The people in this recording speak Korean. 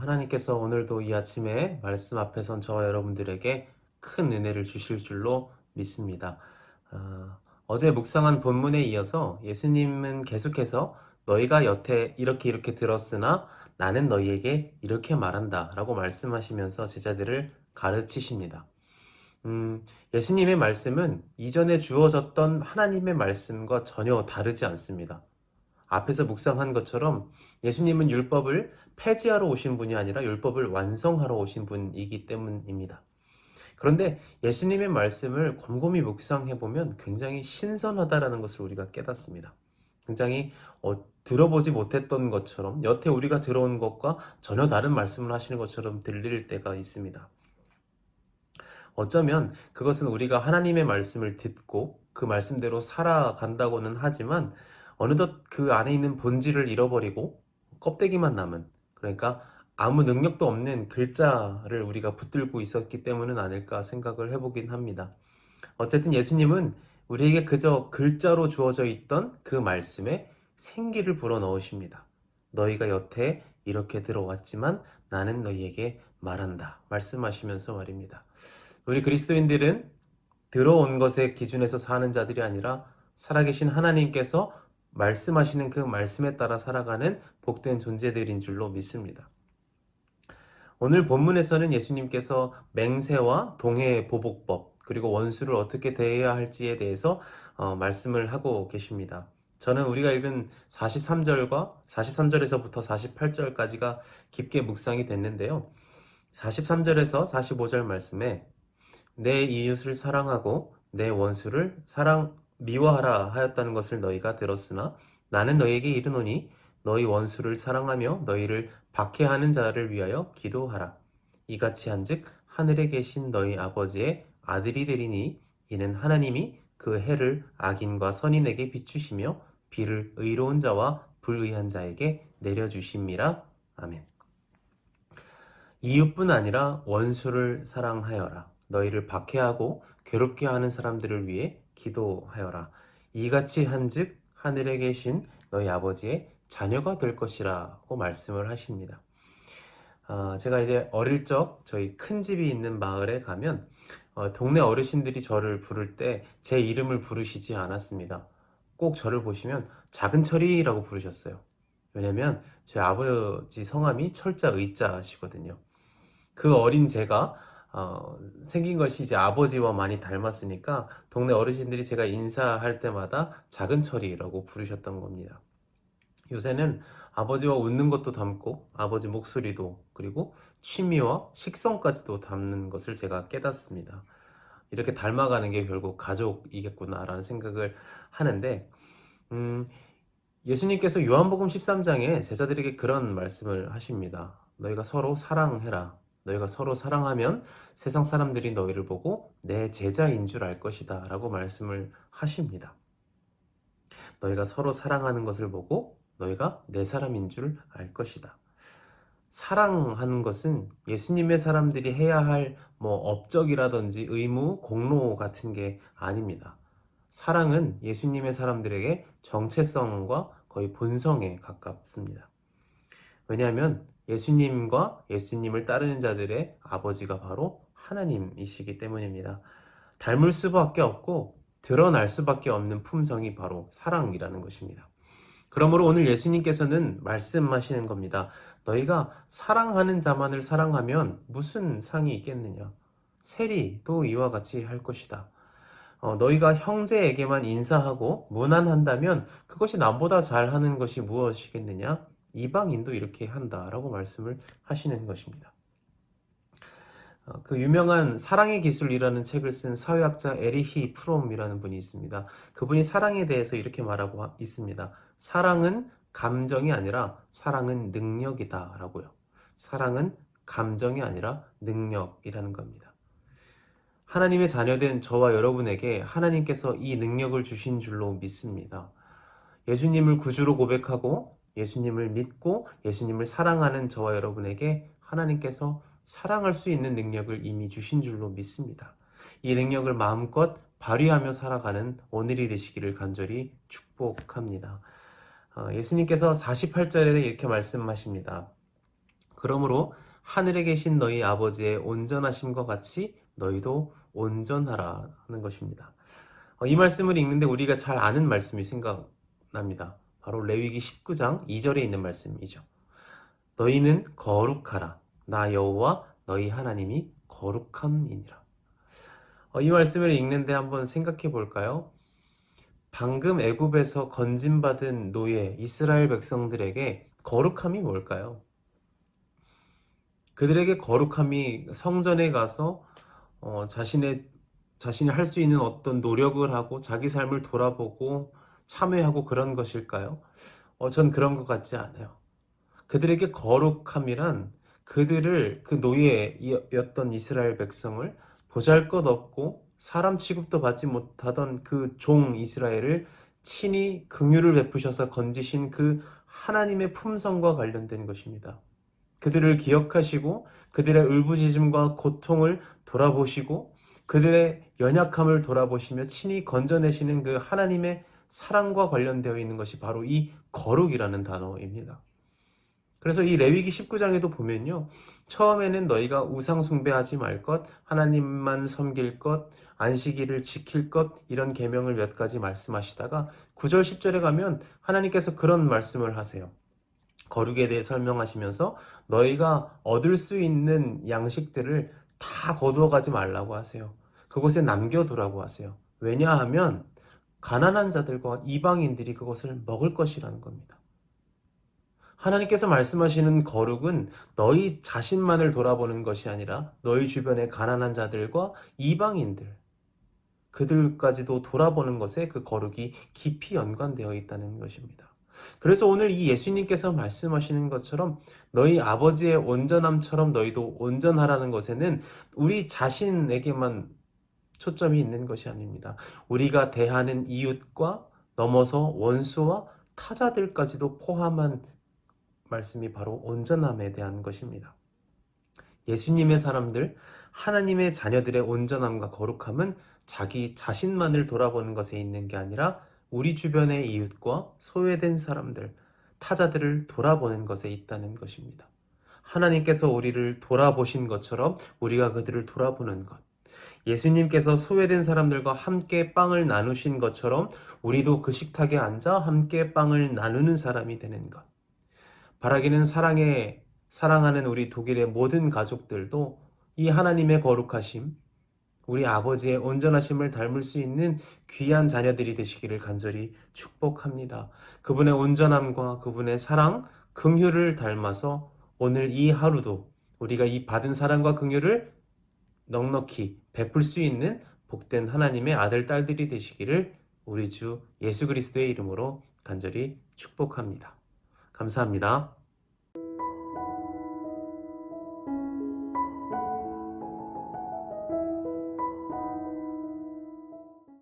하나님께서 오늘도 이 아침에 말씀 앞에 선 저와 여러분들에게 큰 은혜를 주실 줄로 믿습니다. 어제 묵상한 본문에 이어서 예수님은 계속해서 너희가 여태 이렇게 들었으나 나는 너희에게 이렇게 말한다 라고 말씀하시면서 제자들을 가르치십니다. 예수님의 말씀은 이전에 주어졌던 하나님의 말씀과 전혀 다르지 않습니다. 앞에서 묵상한 것처럼 예수님은 율법을 폐지하러 오신 분이 아니라 율법을 완성하러 오신 분이기 때문입니다. 그런데 예수님의 말씀을 곰곰이 묵상해보면 굉장히 신선하다라는 것을 우리가 깨닫습니다. 굉장히 들어보지 못했던 것처럼 여태 우리가 들어온 것과 전혀 다른 말씀을 하시는 것처럼 들릴 때가 있습니다. 어쩌면 그것은 우리가 하나님의 말씀을 듣고 그 말씀대로 살아간다고는 하지만 어느덧 그 안에 있는 본질을 잃어버리고 껍데기만 남은, 그러니까 아무 능력도 없는 글자를 우리가 붙들고 있었기 때문은 아닐까 생각을 해보긴 합니다. 어쨌든 예수님은 우리에게 그저 글자로 주어져 있던 그 말씀에 생기를 불어넣으십니다. 너희가 여태 이렇게 들어왔지만 나는 너희에게 말한다 말씀하시면서 말입니다. 우리 그리스도인들은 들어온 것의 기준에서 사는 자들이 아니라 살아계신 하나님께서 말씀하시는 그 말씀에 따라 살아가는 복된 존재들인 줄로 믿습니다. 오늘 본문에서는 예수님께서 맹세와 동해 보복법 그리고 원수를 어떻게 대해야 할지에 대해서 말씀을 하고 계십니다. 저는 우리가 읽은 43절에서부터 48절까지가 깊게 묵상이 됐는데요. 43절에서 45절 말씀에 내 이웃을 사랑하고 내 원수를 미워하라 하였다는 것을 너희가 들었으나 나는 너희에게 이르노니 너희 원수를 사랑하며 너희를 박해하는 자를 위하여 기도하라. 이같이 한즉 하늘에 계신 너희 아버지의 아들이 되리니 이는 하나님이 그 해를 악인과 선인에게 비추시며 비를 의로운 자와 불의한 자에게 내려주심이라. 아멘. 이웃뿐 아니라 원수를 사랑하여라. 너희를 박해하고 괴롭게 하는 사람들을 위해 기도하여라. 이같이 한즉 하늘에 계신 너희 아버지의 자녀가 될 것이라고 말씀을 하십니다. 제가 이제 어릴 적 저희 큰 집이 있는 마을에 가면 동네 어르신들이 저를 부를 때 제 이름을 부르시지 않았습니다. 꼭 저를 보시면 작은 철이라고 부르셨어요. 왜냐면 저희 아버지 성함이 철자 의자시거든요. 그 어린 제가 생긴 것이 이제 아버지와 많이 닮았으니까 동네 어르신들이 제가 인사할 때마다 작은 철이라고 부르셨던 겁니다. 요새는 아버지와 웃는 것도 닮고 아버지 목소리도 그리고 취미와 식성까지도 닮는 것을 제가 깨닫습니다. 이렇게 닮아가는 게 결국 가족이겠구나라는 생각을 하는데 예수님께서 요한복음 13장에 제자들에게 그런 말씀을 하십니다. 너희가 서로 사랑해라. 너희가 서로 사랑하면 세상 사람들이 너희를 보고 내 제자인 줄 알 것이다 라고 말씀을 하십니다. 너희가 서로 사랑하는 것을 보고 너희가 내 사람인 줄 알 것이다. 사랑하는 것은 예수님의 사람들이 해야 할 업적이라든지 의무, 공로 같은 게 아닙니다. 사랑은 예수님의 사람들에게 정체성과 거의 본성에 가깝습니다. 왜냐하면 예수님과 예수님을 따르는 자들의 아버지가 바로 하나님이시기 때문입니다. 닮을 수밖에 없고 드러날 수밖에 없는 품성이 바로 사랑이라는 것입니다. 그러므로 오늘 예수님께서는 말씀하시는 겁니다. 너희가 사랑하는 자만을 사랑하면 무슨 상이 있겠느냐? 세리도 이와 같이 할 것이다. 너희가 형제에게만 인사하고 무난한다면 그것이 남보다 잘하는 것이 무엇이겠느냐? 이방인도 이렇게 한다라고 말씀을 하시는 것입니다. 그 유명한 사랑의 기술이라는 책을 쓴 사회학자 에리히 프롬이라는 분이 있습니다. 그분이 사랑에 대해서 이렇게 말하고 있습니다. 사랑은 감정이 아니라 사랑은 능력이다 라고요. 사랑은 감정이 아니라 능력이라는 겁니다. 하나님의 자녀된 저와 여러분에게 하나님께서 이 능력을 주신 줄로 믿습니다. 예수님을 구주로 고백하고 예수님을 믿고 예수님을 사랑하는 저와 여러분에게 하나님께서 사랑할 수 있는 능력을 이미 주신 줄로 믿습니다. 이 능력을 마음껏 발휘하며 살아가는 오늘이 되시기를 간절히 축복합니다. 예수님께서 48절에 이렇게 말씀하십니다. 그러므로 하늘에 계신 너희 아버지의 온전하심과 같이 너희도 온전하라 하는 것입니다. 이 말씀을 읽는데 우리가 잘 아는 말씀이 생각납니다. 바로 레위기 19장 2절에 있는 말씀이죠. 너희는 거룩하라. 나 여호와 너희 하나님이 거룩함이니라. 이 말씀을 읽는데 한번 생각해 볼까요? 방금 애굽에서 건진받은 노예 이스라엘 백성들에게 거룩함이 뭘까요? 그들에게 거룩함이 성전에 가서 자신이 할 수 있는 어떤 노력을 하고 자기 삶을 돌아보고 참회하고 그런 것일까요? 전 그런 것 같지 않아요. 그들에게 거룩함이란 그들을 그 노예였던 이스라엘 백성을 보잘것없고 사람 취급도 받지 못하던 그 종 이스라엘을 친히 긍휼을 베푸셔서 건지신 그 하나님의 품성과 관련된 것입니다. 그들을 기억하시고 그들의 울부짖음과 고통을 돌아보시고 그들의 연약함을 돌아보시며 친히 건져내시는 그 하나님의 사랑과 관련되어 있는 것이 바로 이 거룩이라는 단어입니다. 그래서 이 레위기 19장에도 보면요. 처음에는 너희가 우상 숭배하지 말 것, 하나님만 섬길 것, 안식일을 지킬 것 이런 계명을 몇 가지 말씀하시다가 9절 10절에 가면 하나님께서 그런 말씀을 하세요. 거룩에 대해 설명하시면서 너희가 얻을 수 있는 양식들을 다 거두어 가지 말라고 하세요. 그곳에 남겨두라고 하세요. 왜냐하면 가난한 자들과 이방인들이 그것을 먹을 것이라는 겁니다. 하나님께서 말씀하시는 거룩은 너희 자신만을 돌아보는 것이 아니라 너희 주변의 가난한 자들과 이방인들, 그들까지도 돌아보는 것에 그 거룩이 깊이 연관되어 있다는 것입니다. 그래서 오늘 이 예수님께서 말씀하시는 것처럼 너희 아버지의 온전함처럼 너희도 온전하라는 것에는 우리 자신에게만 초점이 있는 것이 아닙니다. 우리가 대하는 이웃과 넘어서 원수와 타자들까지도 포함한 말씀이 바로 온전함에 대한 것입니다. 예수님의 사람들, 하나님의 자녀들의 온전함과 거룩함은 자기 자신만을 돌아보는 것에 있는 게 아니라 우리 주변의 이웃과 소외된 사람들, 타자들을 돌아보는 것에 있다는 것입니다. 하나님께서 우리를 돌아보신 것처럼 우리가 그들을 돌아보는 것. 예수님께서 소외된 사람들과 함께 빵을 나누신 것처럼 우리도 그 식탁에 앉아 함께 빵을 나누는 사람이 되는 것. 바라기는 사랑하는 우리 독일의 모든 가족들도 이 하나님의 거룩하심, 우리 아버지의 온전하심을 닮을 수 있는 귀한 자녀들이 되시기를 간절히 축복합니다. 그분의 온전함과 그분의 사랑, 긍휼을 닮아서 오늘 이 하루도 우리가 이 받은 사랑과 긍휼을 넉넉히 베풀 수 있는 복된 하나님의 아들, 딸들이 되시기를 우리 주 예수 그리스도의 이름으로 간절히 축복합니다. 감사합니다.